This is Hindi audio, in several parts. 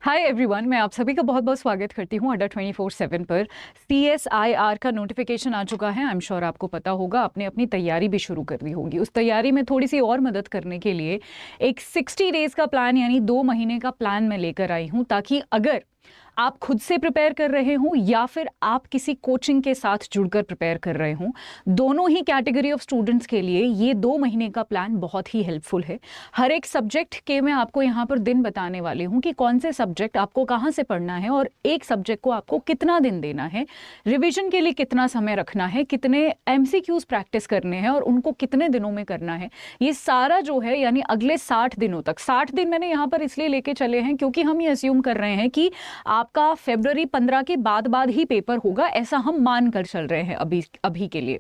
हाय एवरीवन, मैं आप सभी का बहुत बहुत स्वागत करती हूँ अड्डा 24/7 पर। CSIR का नोटिफिकेशन आ चुका है। आई एम श्योर आपको पता होगा, आपने अपनी तैयारी भी शुरू कर दी होगी। उस तैयारी में थोड़ी सी और मदद करने के लिए एक 60 डेज का प्लान यानी 2 महीने का प्लान मैं लेकर आई हूँ, ताकि अगर आप खुद से प्रिपेयर कर रहे हो या फिर आप किसी कोचिंग के साथ जुड़कर प्रिपेयर कर रहे हो, दोनों ही कैटेगरी ऑफ स्टूडेंट्स के लिए ये 2 महीने का प्लान बहुत ही हेल्पफुल है। हर एक सब्जेक्ट के मैं आपको यहाँ पर दिन बताने वाली हूँ कि कौन से सब्जेक्ट आपको कहाँ से पढ़ना है और एक सब्जेक्ट को आपको कितना दिन देना है, रिविजन के लिए कितना समय रखना है, कितने MCQs प्रैक्टिस करने हैं और उनको कितने दिनों में करना है। ये सारा जो है यानी अगले 60 दिनों तक, 60 दिन मैंने यहाँ पर इसलिए लेके चले हैं क्योंकि हम ये अस्यूम कर रहे हैं कि आपका फरवरी 15 के बाद ही पेपर होगा, ऐसा हम मान कर चल रहे हैं अभी के लिए।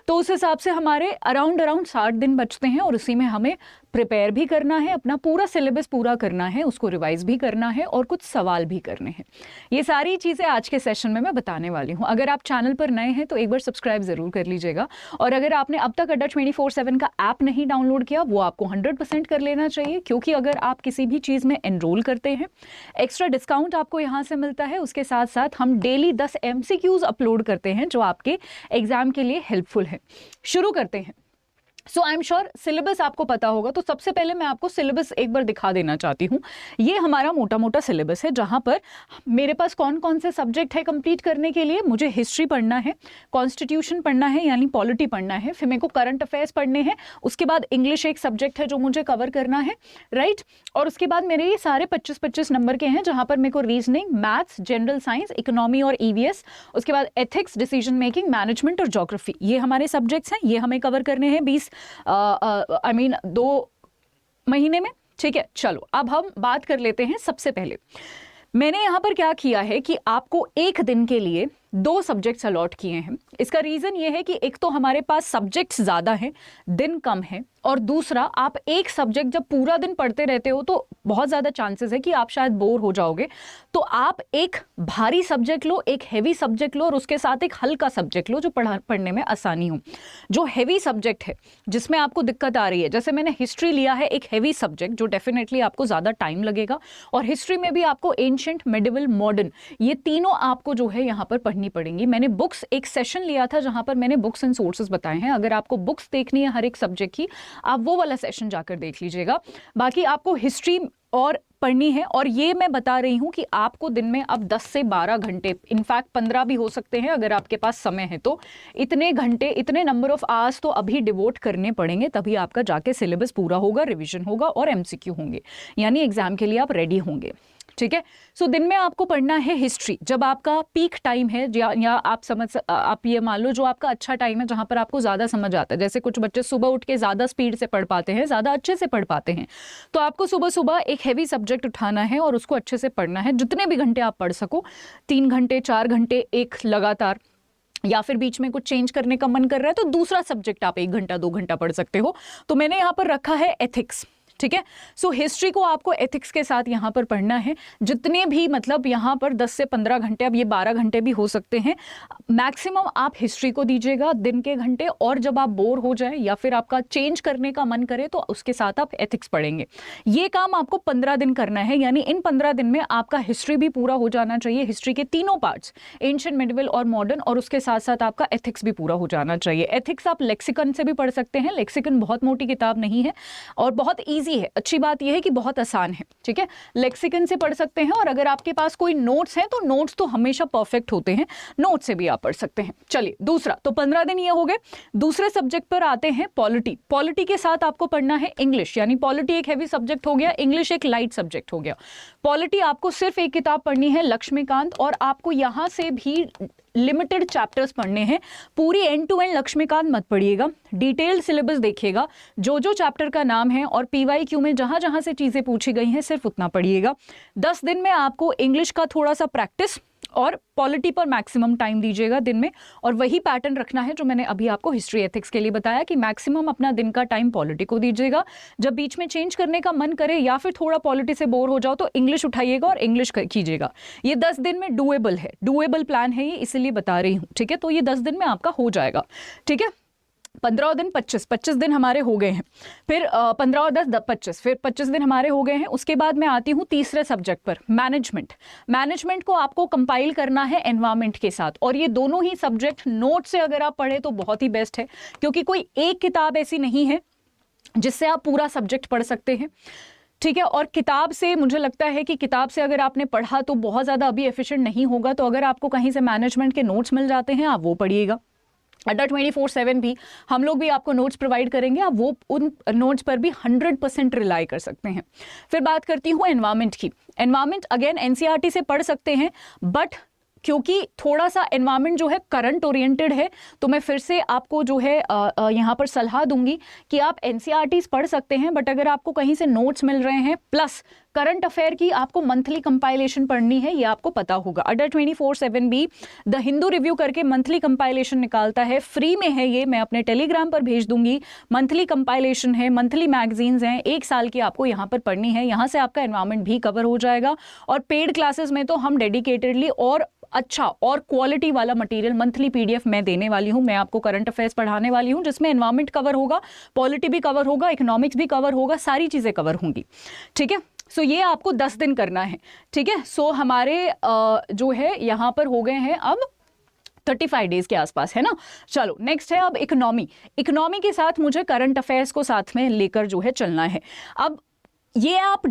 तो उस हिसाब से हमारे अराउंड 60 दिन बचते हैं और उसी में हमें प्रिपेयर भी करना है, अपना पूरा सिलेबस पूरा करना है, उसको रिवाइज भी करना है और कुछ सवाल भी करने हैं। ये सारी चीज़ें आज के सेशन में मैं बताने वाली हूँ। अगर आप चैनल पर नए हैं तो एक बार सब्सक्राइब ज़रूर कर लीजिएगा, और अगर आपने अब तक अड्डा 24/7 का ऐप नहीं डाउनलोड किया वो आपको 100% कर लेना चाहिए, क्योंकि अगर आप किसी भी चीज़ में एनरोल करते हैं एक्स्ट्रा डिस्काउंट आपको यहाँ से मिलता है। उसके साथ साथ हम डेली 10 MCQs अपलोड करते हैं जो आपके एग्जाम के लिए हेल्पफुल है। शुरू करते हैं। सो आई एम श्योर सिलेबस आपको पता होगा, तो सबसे पहले मैं आपको सिलेबस एक बार दिखा देना चाहती हूँ। ये हमारा मोटा मोटा सिलेबस है, जहाँ पर मेरे पास कौन कौन से सब्जेक्ट है कंप्लीट करने के लिए। मुझे हिस्ट्री पढ़ना है, कॉन्स्टिट्यूशन पढ़ना है यानी पॉलिटी पढ़ना है, फिर मेरे को करंट अफेयर्स पढ़ने हैं, उसके बाद इंग्लिश एक सब्जेक्ट है जो मुझे कवर करना है, राइट। और उसके बाद मेरे ये सारे 25-25 नंबर के हैं, जहाँ पर मेरे को reasoning, maths, general science, economy और EVS, उसके बाद एथिक्स, डिसीजन मेकिंग, मैनेजमेंट और ज्योग्राफी, ये हमारे सब्जेक्ट्स हैं। ये हमें कवर करने हैं 2 महीने में, ठीक है। चलो अब हम बात कर लेते हैं। सबसे पहले मैंने यहां पर क्या किया है कि आपको एक दिन के लिए 2 सब्जेक्ट्स अलॉट किए हैं। इसका रीजन ये है कि एक तो हमारे पास सब्जेक्ट्स ज्यादा हैं, दिन कम है, और दूसरा आप एक सब्जेक्ट जब पूरा दिन पढ़ते रहते हो तो बहुत ज्यादा चांसेस है कि आप शायद बोर हो जाओगे। तो आप एक भारी सब्जेक्ट लो, एक हैवी सब्जेक्ट लो और उसके साथ एक हल्का सब्जेक्ट लो जो पढ़ने में आसानी हो। जो हैवी सब्जेक्ट है जिसमें आपको दिक्कत आ रही है, जैसे मैंने हिस्ट्री लिया है, एक हैवी सब्जेक्ट जो डेफिनेटली आपको ज्यादा टाइम लगेगा, और हिस्ट्री में भी आपको एंशिएंट, मिडिवल, मॉडर्न, ये तीनों आपको जो है यहाँ पर पढ़नी पड़ेंगी। मैंने बुक्स एक सेशन लिया था जहां पर मैंने बुक्स एंड सोर्सेज बताए हैं। अगर आपको बुक्स देखनी है हर एक सब्जेक्ट की, आप वो वाला सेशन जाकर देख लीजिएगा। बाकी आपको हिस्ट्री और पढ़नी है, और ये मैं बता रही हूं कि आपको दिन में अब 10 से 12 घंटे, इनफैक्ट 15 भी हो सकते हैं अगर आपके पास समय है तो, इतने घंटे, इतने नंबर ऑफ आवर्स तो अभी डिवोट करने पड़ेंगे, तभी आपका जाके सिलेबस पूरा होगा, रिवीजन होगा और MCQ होंगे, यानी एग्जाम के लिए आप रेडी होंगे, ठीक है। सो दिन में आपको पढ़ना है हिस्ट्री, जब आपका पीक टाइम है, या आप ये मान लो जो आपका अच्छा टाइम है, जहां पर आपको ज्यादा समझ आता है। जैसे कुछ बच्चे सुबह उठ के ज्यादा स्पीड से पढ़ पाते हैं, ज्यादा अच्छे से पढ़ पाते हैं, तो आपको सुबह सुबह एक हैवी सब्जेक्ट उठाना है और उसको अच्छे से पढ़ना है, जितने भी घंटे आप पढ़ सको, 3 घंटे 4 घंटे एक लगातार, या फिर बीच में कुछ चेंज करने का मन कर रहा है तो दूसरा सब्जेक्ट आप 1 घंटा 2 घंटा पढ़ सकते हो। तो मैंने यहाँ पर रखा है एथिक्स, ठीक है। सो हिस्ट्री को आपको एथिक्स के साथ यहाँ पर पढ़ना है। जितने भी मतलब यहाँ पर 10 से 15 घंटे, अब ये 12 घंटे भी हो सकते हैं, मैक्सिमम आप हिस्ट्री को दीजिएगा दिन के घंटे, और जब आप बोर हो जाए या फिर आपका चेंज करने का मन करे तो उसके साथ आप एथिक्स पढ़ेंगे। ये काम आपको 15 दिन करना है, यानी इन 15 दिन में आपका हिस्ट्री भी पूरा हो जाना चाहिए, हिस्ट्री के तीनों पार्ट्स, एंशिएंट, मिडिवल और मॉडर्न, और उसके साथ साथ आपका एथिक्स भी पूरा हो जाना चाहिए। एथिक्स आप लेक्सिकन से भी पढ़ सकते हैं, लेक्सिकन बहुत मोटी किताब नहीं है और बहुत ईजी है। अच्छी बात यह है कि बहुत आसान है, ठीक है। लेक्सिकन से पढ़ सकते हैं, और अगर आपके पास कोई नोट्स हैं तो नोट्स तो हमेशा परफेक्ट होते हैं, नोट्स से भी आप पढ़ सकते हैं। चलिए दूसरा, तो 15 दिन ये हो गए। दूसरे सब्जेक्ट पर आते हैं, पॉलिटी। पॉलिटी के साथ आपको पढ़ना है इंग्लिश, यानी पॉलिटी एक हैवी सब्जेक्ट हो गया, इंग्लिश एक लाइट सब्जेक्ट हो गया। पॉलिटी आपको सिर्फ एक किताब पढ़नी है, लक्ष्मीकांत, और आपको यहां से भी लिमिटेड चैप्टर्स पढ़ने हैं, पूरी एंड टू एंड लक्ष्मीकांत मत पढ़िएगा, डिटेल्ड सिलेबस देखिएगा, जो जो चैप्टर का नाम है और PYQ में जहां जहां से चीजें पूछी गई हैं सिर्फ उतना पढ़िएगा। 10 दिन में आपको इंग्लिश का थोड़ा सा प्रैक्टिस और पॉलिटी पर मैक्सिमम टाइम दीजिएगा दिन में, और वही पैटर्न रखना है जो मैंने अभी आपको हिस्ट्री एथिक्स के लिए बताया कि मैक्सिमम अपना दिन का टाइम पॉलिटी को दीजिएगा। जब बीच में चेंज करने का मन करे या फिर थोड़ा पॉलिटी से बोर हो जाओ तो इंग्लिश उठाइएगा और इंग्लिश कीजिएगा। ये 10 दिन में डूएबल है, डूएबल प्लान है ये, इसलिए बता रही हूँ, ठीक है। तो ये 10 दिन में आपका हो जाएगा, ठीक है। 15 दिन 25 दिन हमारे हो गए हैं, फिर 15 और 10 25, फिर 25 दिन हमारे हो गए हैं। उसके बाद मैं आती हूँ तीसरे सब्जेक्ट पर, मैनेजमेंट को आपको कंपाइल करना है एनवायरमेंट के साथ, और ये दोनों ही सब्जेक्ट नोट से अगर आप पढ़े तो बहुत ही बेस्ट है, क्योंकि कोई एक किताब ऐसी नहीं है जिससे आप पूरा सब्जेक्ट पढ़ सकते हैं। ठीक है, और किताब से मुझे लगता है कि किताब से अगर आपने पढ़ा तो बहुत ज़्यादा अभी एफिशिएंट नहीं होगा, तो अगर आपको कहीं से मैनेजमेंट के नोट्स मिल जाते हैं आप वो पढ़िएगा। अड्डा 24/7 भी हम लोग भी आपको नोट्स प्रोवाइड करेंगे, आप वो उन नोट्स पर भी 100% रिलाई कर सकते हैं। फिर बात करती हूँ एनवायरमेंट की। एनवायरमेंट अगेन एनसीईआरटी से पढ़ सकते हैं, बट क्योंकि थोड़ा सा एनवायरमेंट जो है करंट ओरिएंटेड है, तो मैं फिर से आपको जो है यहाँ पर सलाह दूंगी कि आप एनसीईआरटीज पढ़ सकते हैं, बट अगर आपको कहीं से नोट्स मिल रहे हैं प्लस करंट अफेयर की आपको मंथली कंपाइलेशन पढ़नी है, ये आपको पता होगा। अड्डा 24/7 भी द हिंदू रिव्यू करके मंथली कंपाइलेशन निकालता है, फ्री में है ये, मैं अपने टेलीग्राम पर भेज दूंगी। मंथली कंपाइलेशन है, मंथली मैगजीन्स हैं, 1 साल की आपको यहाँ पर पढ़नी है, यहाँ से आपका एनवायरमेंट भी कवर हो जाएगा। और पेड क्लासेस में तो हम डेडिकेटेडली और अच्छा और क्वालिटी वाला मटेरियल मंथली पीडीएफ मैं देने वाली हूं। मैं आपको करंट अफेयर्स पढ़ाने वाली हूं जिसमें एनवायरमेंट कवर होगा, पॉलिटी भी कवर होगा, इकोनॉमिक्स भी कवर होगा, सारी चीजें कवर होंगी। ठीक है, सो ये आपको 10 दिन करना है। ठीक है, सो हमारे जो है यहाँ पर हो गए हैं अब 35 डेज के आसपास, है ना। चलो नेक्स्ट है अब इकोनॉमी के साथ मुझे करंट अफेयर्स को साथ में लेकर जो है चलना है। अब ये आप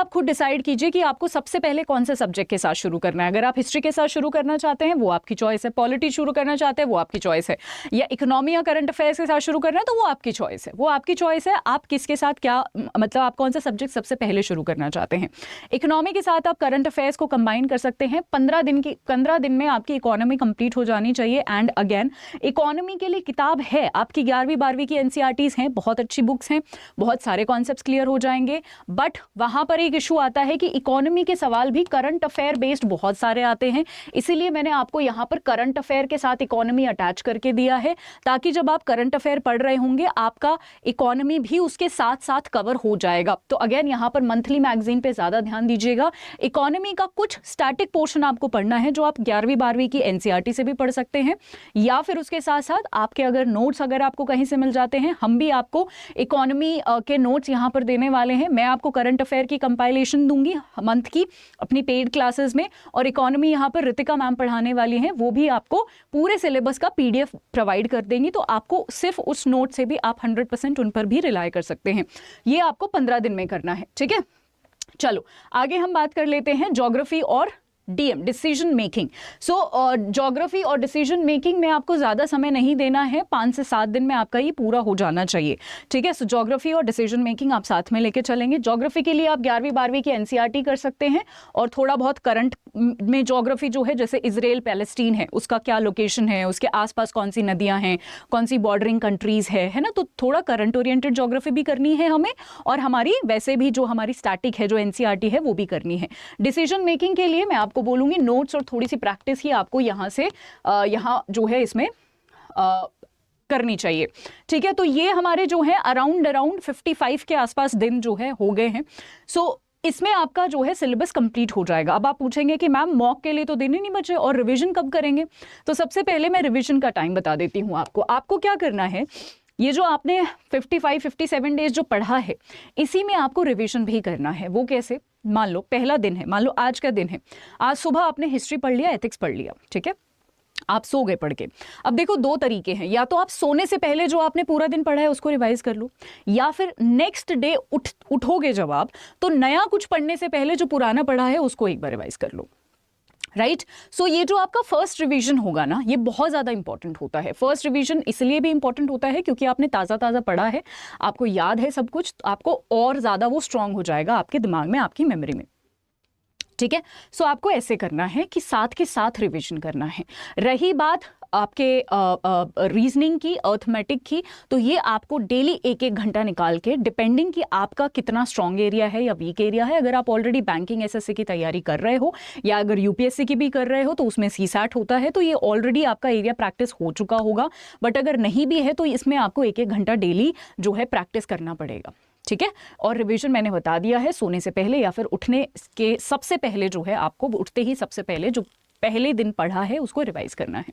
खुद डिसाइड कीजिए कि आपको सबसे पहले कौन से सब्जेक्ट के साथ शुरू करना है। अगर आप हिस्ट्री के साथ शुरू करना चाहते हैं वो आपकी चॉइस है, पॉलिटी शुरू करना चाहते हैं वो आपकी चॉइस है, या इकोनॉमी या करंट अफेयर्स के साथ शुरू करना है तो वो आपकी चॉइस है, आप किसके साथ क्या मतलब आप कौन सा सब्जेक्ट सबसे पहले शुरू करना चाहते हैं। इकोनॉमी के साथ आप करंट अफेयर्स को कंबाइन कर सकते हैं। 15 दिन में आपकी इकोनॉमी कंप्लीट हो जानी चाहिए। एंड अगेन इकोनॉमी के लिए किताब है, आपकी 11वीं 12वीं की एनसीईआरटीज हैं, बहुत अच्छी बुक्स हैं, बहुत सारे कॉन्सेप्ट्स क्लियर हो जाएंगे। बट वहां पर एक इशू आता है कि इकोनॉमी के सवाल भी करंट अफेयर बेस्ड बहुत सारे आते हैं, इसीलिए मैंने आपको यहां पर करंट अफेयर के साथ इकोनॉमी अटैच करके दिया है, ताकि जब आप करंट अफेयर पढ़ रहे होंगे आपका इकोनॉमी भी उसके साथ साथ कवर हो जाएगा। तो अगेन यहां पर मंथली मैगजीन पे ज्यादा ध्यान दीजिएगा। इकोनॉमी का कुछ स्टैटिक पोर्शन आपको पढ़ना है जो आप 11वीं 12वीं की एनसीईआरटी से भी पढ़ सकते हैं, या फिर उसके साथ साथ आपके अगर नोट्स अगर आपको कहीं से मिल जाते हैं, हम भी आपको इकोनॉमी के नोट्स यहां पर देने वाले हैं। मैं आपको करंट अफेयर की कंपाइलेशन दूंगी मंथ की अपनी पेड क्लासेस में, और इकोनॉमी यहां पर रितिका मैम पढ़ाने वाली हैं, वो भी आपको पूरे सिलेबस का पीडीएफ प्रोवाइड कर देंगी, तो आपको सिर्फ उस नोट से भी आप 100% उन पर भी रिलाई कर सकते हैं। ये आपको 15 दिन में करना है। ठीक है, चलो आगे हम बात कर लेते हैं ज्योग्राफी और डीएम, डिसीजन मेकिंग। सो ज्योग्राफी और डिसीजन मेकिंग में आपको ज़्यादा समय नहीं देना है, 5 से 7 दिन में आपका ये पूरा हो जाना चाहिए। ठीक है, सो ज्योग्राफी और डिसीजन मेकिंग आप साथ में लेके चलेंगे। ज्योग्राफी के लिए आप 11वीं 12वीं की एनसीईआरटी कर सकते हैं, और थोड़ा बहुत करंट में ज्योग्राफी जो है, जैसे इजराइल पैलेस्टीन है उसका क्या लोकेशन है, उसके आसपास कौन सी नदियाँ हैं, कौन सी बॉर्डरिंग कंट्रीज़ है ना, तो थोड़ा करंट ओरिएंटेड ज्योग्राफी भी करनी है हमें, और हमारी वैसे भी जो हमारी स्टैटिक है जो एनसीईआरटी है वो भी करनी है। डिसीजन मेकिंग के लिए मैं आपको बोलूंगी नोट्स और थोड़ी सी प्रैक्टिस ही आपको यहाँ से यहाँ जो है इसमें करनी चाहिए। ठीक है, तो ये हमारे जो है अराउंड 55 के आसपास दिन जो है हो गए हैं। सो इसमें आपका जो है सिलेबस कंप्लीट हो जाएगा। अब आप पूछेंगे कि मैम मॉक के लिए तो दिन ही नहीं बचे और रिवीजन कब करेंगे, तो सबसे पहले मैं रिवीजन का टाइम बता देती हूँ आपको क्या करना है। ये जो आपने 55-57 डेज जो पढ़ा है, इसी में आपको रिवीजन भी करना है। वो कैसे, मान लो पहला दिन है, मान लो आज का दिन है, आज सुबह आपने हिस्ट्री पढ़ लिया, एथिक्स पढ़ लिया, ठीक है, आप सो गए पढ़ के। अब देखो 2 तरीके हैं, या तो आप सोने से पहले जो आपने पूरा दिन पढ़ा है उसको रिवाइज कर लो, या फिर नेक्स्ट डे उठोगे जब आप, तो नया कुछ पढ़ने से पहले जो पुराना पढ़ा है उसको एक बार रिवाइज कर लो। राइट, सो ये जो आपका फर्स्ट रिवीजन होगा ना, ये बहुत ज़्यादा इंपॉर्टेंट होता है। फर्स्ट रिवीजन इसलिए भी इंपॉर्टेंट होता है क्योंकि आपने ताज़ा पढ़ा है, आपको याद है सब कुछ, तो आपको और ज़्यादा वो स्ट्रांग हो जाएगा आपके दिमाग में, आपकी मेमोरी में। ठीक है, सो आपको ऐसे करना है कि साथ के साथ रिवीजन करना है। रही बात आपके रीजनिंग की, अर्थमेटिक की, तो ये आपको डेली 1-1 घंटा निकाल के, डिपेंडिंग कि आपका कितना स्ट्रॉन्ग एरिया है या वीक एरिया है। अगर आप ऑलरेडी बैंकिंग एसएससी की तैयारी कर रहे हो, या अगर यूपीएससी की भी कर रहे हो, तो उसमें सीसैट होता है, तो ये ऑलरेडी आपका एरिया प्रैक्टिस हो चुका होगा। बट अगर नहीं भी है तो इसमें आपको 1-1 घंटा डेली जो है प्रैक्टिस करना पड़ेगा। ठीक है, और रिवीजन मैंने बता दिया है, सोने से पहले या फिर उठने के सबसे पहले जो है, आपको उठते ही सबसे पहले जो पहले दिन पढ़ा है उसको रिवाइज करना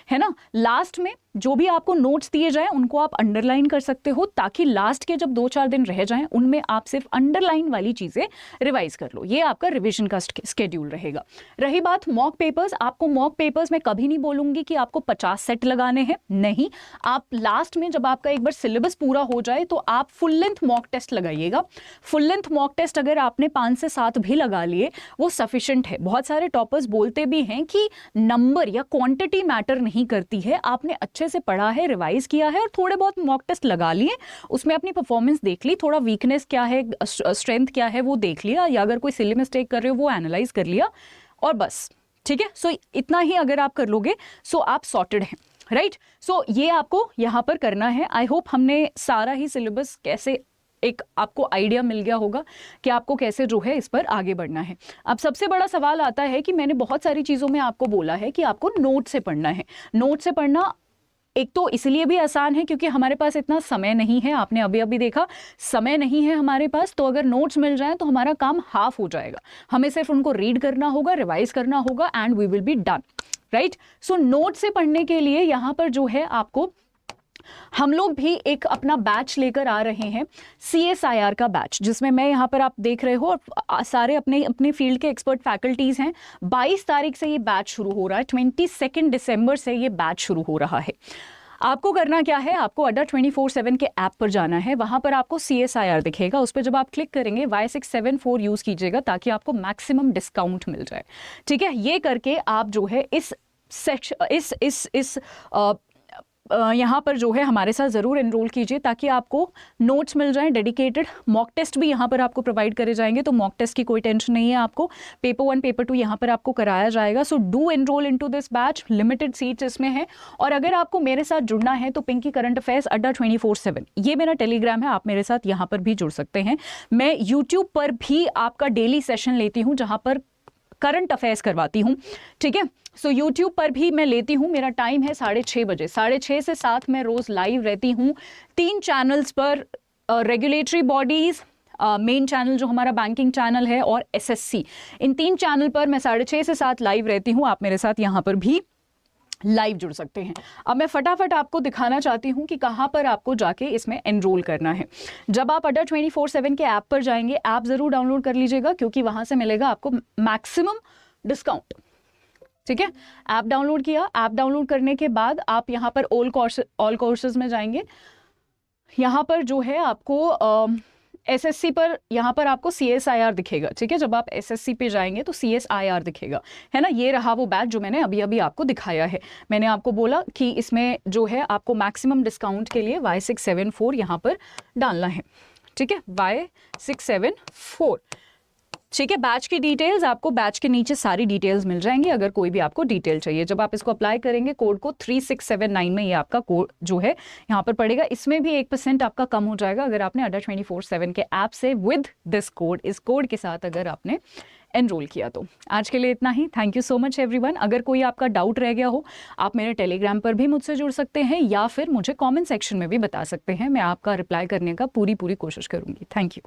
है ना। लास्ट में जो भी आपको नोट्स दिए जाएं उनको आप अंडरलाइन कर सकते हो, ताकि लास्ट के जब 2-4 दिन रह जाएं उनमें आप सिर्फ अंडरलाइन वाली चीजें रिवाइज कर लो। ये आपका रिवीजन का स्केड्यूल रहेगा। रही बात मॉक पेपर्स, आपको मॉक पेपर्स में कभी नहीं बोलूंगी कि आपको 50 सेट लगाने हैं, नहीं। आप लास्ट में जब आपका एक बार सिलेबस पूरा हो जाए तो आप फुल लेंथ मॉक टेस्ट लगाइएगा। फुल लेंथ मॉक टेस्ट अगर आपने 5 से 7 भी लगा लिए वो सफिशिएंट है। बहुत सारे टॉपर्स बोलते भी हैं कि नंबर या क्वांटिटी मैटर नहीं करती है, आपने अच्छे से पढ़ा है, रिवाइज किया है और थोड़े बहुत मॉक टेस्ट लगा लिए, उसमें अपनी परफॉर्मेंस देख ली, थोड़ा वीकनेस क्या है, स्ट्रेंथ क्या है वो देख लिया, या अगर कोई सिली मिस्टेक कर रहे हो वो एनालाइज कर लिया और बस, ठीक है। सो इतना ही अगर आप कर लोगे सो आप सॉर्टेड हैं, राइट। सो ये आपको यहाँ पर करना है। आई होप हमने सारा ही सिलेबस कैसे एक आपको आइडिया मिल गया होगा कि आपको कैसे जो है इस पर आगे बढ़ना है। अब सबसे बड़ा सवाल आता है कि मैंने बहुत सारी चीज़ों में आपको बोला है कि आपको नोट से पढ़ना है। नोट से पढ़ना एक तो इसलिए भी आसान है क्योंकि हमारे पास इतना समय नहीं है, आपने अभी अभी देखा समय नहीं है हमारे पास, तो अगर नोट्स मिल जाए तो हमारा काम हाफ हो जाएगा। हमें सिर्फ उनको रीड करना होगा, रिवाइज करना होगा and we will be done, right. So note से पढ़ने के लिए यहाँ पर जो है आपको हम लोग भी एक अपना बैच लेकर आ रहे हैं, CSIR का बैच, जिसमें मैं यहाँ पर आप देख रहे हो और सारे अपने अपने फील्ड के एक्सपर्ट फैकल्टीज हैं। 22 तारीख से ये बैच शुरू हो रहा है, 22 दिसंबर से ये बैच शुरू हो रहा है। आपको करना क्या है, आपको अड्डा 24/7 के ऐप पर जाना है, वहां पर आपको CSIR दिखेगा, उस पर जब आप क्लिक करेंगे Y674 यूज कीजिएगा ताकि आपको मैक्सिमम डिस्काउंट मिल जाए, ठीक है। ये करके आप जो है इस यहाँ पर जो है हमारे साथ ज़रूर एनरोल कीजिए ताकि आपको नोट्स मिल जाएं डेडिकेटेड। मॉक टेस्ट भी यहाँ पर आपको प्रोवाइड करे जाएंगे, तो मॉक टेस्ट की कोई टेंशन नहीं है आपको। पेपर 1 पेपर 2 यहाँ पर आपको कराया जाएगा। So do enrol into this batch, limited seats इसमें है। और अगर आपको मेरे साथ जुड़ना है तो पिंकी करंट अफेयर्स अड्डा 24/7 ये मेरा टेलीग्राम है, आप मेरे साथ यहाँ पर भी जुड़ सकते हैं। मैं यूट्यूब पर भी आपका डेली सेशन लेती हूँ जहाँ पर करंट अफेयर्स करवाती हूँ, ठीक है। सो यूट्यूब पर भी मैं लेती हूँ, मेरा टाइम है 6:30 बजे, 6:30 से 7 मैं रोज़ लाइव रहती हूँ 3 चैनल्स पर, रेगुलेटरी बॉडीज़, मेन चैनल जो हमारा बैंकिंग चैनल है और SSC, इन 3 चैनल पर मैं 6:30 से 7 लाइव रहती हूँ। आप मेरे साथ यहाँ पर भी लाइव जुड़ सकते हैं। अब मैं फटाफट आपको दिखाना चाहती हूँ कि कहाँ पर आपको जाके इसमें एनरोल करना है। जब आप अड्डा 24/7 के ऐप पर जाएंगे, ऐप ज़रूर डाउनलोड कर लीजिएगा क्योंकि वहाँ से मिलेगा आपको मैक्सिमम डिस्काउंट, ठीक है। ऐप डाउनलोड किया, ऐप डाउनलोड करने के बाद आप यहाँ पर ऑल कोर्सेज में जाएंगे। यहाँ पर जो है आपको SSC पर यहाँ पर आपको CSIR दिखेगा, ठीक है। जब आप SSC पे जाएंगे तो CSIR दिखेगा, है ना। ये रहा वो बैच जो मैंने अभी अभी आपको दिखाया है। मैंने आपको बोला कि इसमें जो है आपको मैक्सिमम डिस्काउंट के लिए Y674 यहाँ पर डालना है, ठीक है, Y674, ठीक है। बैच की डिटेल्स आपको बैच के नीचे सारी डिटेल्स मिल जाएंगी अगर कोई भी आपको डिटेल चाहिए। जब आप इसको अप्लाई करेंगे कोड को 3679 में ये आपका कोड जो है यहाँ पर पड़ेगा। इसमें भी 1% आपका कम हो जाएगा अगर आपने अड्डा 24/7 के ऐप से विद दिस कोड, इस कोड के साथ अगर आपने एनरोल किया तो। आज के लिए इतना ही। Thank you so much everyone. अगर कोई आपका डाउट रह गया हो आप मेरे टेलीग्राम पर भी मुझसे जुड़ सकते हैं या फिर मुझे कमेंट सेक्शन में भी बता सकते हैं, मैं आपका रिप्लाई करने का पूरी कोशिश करूँगी। Thank you.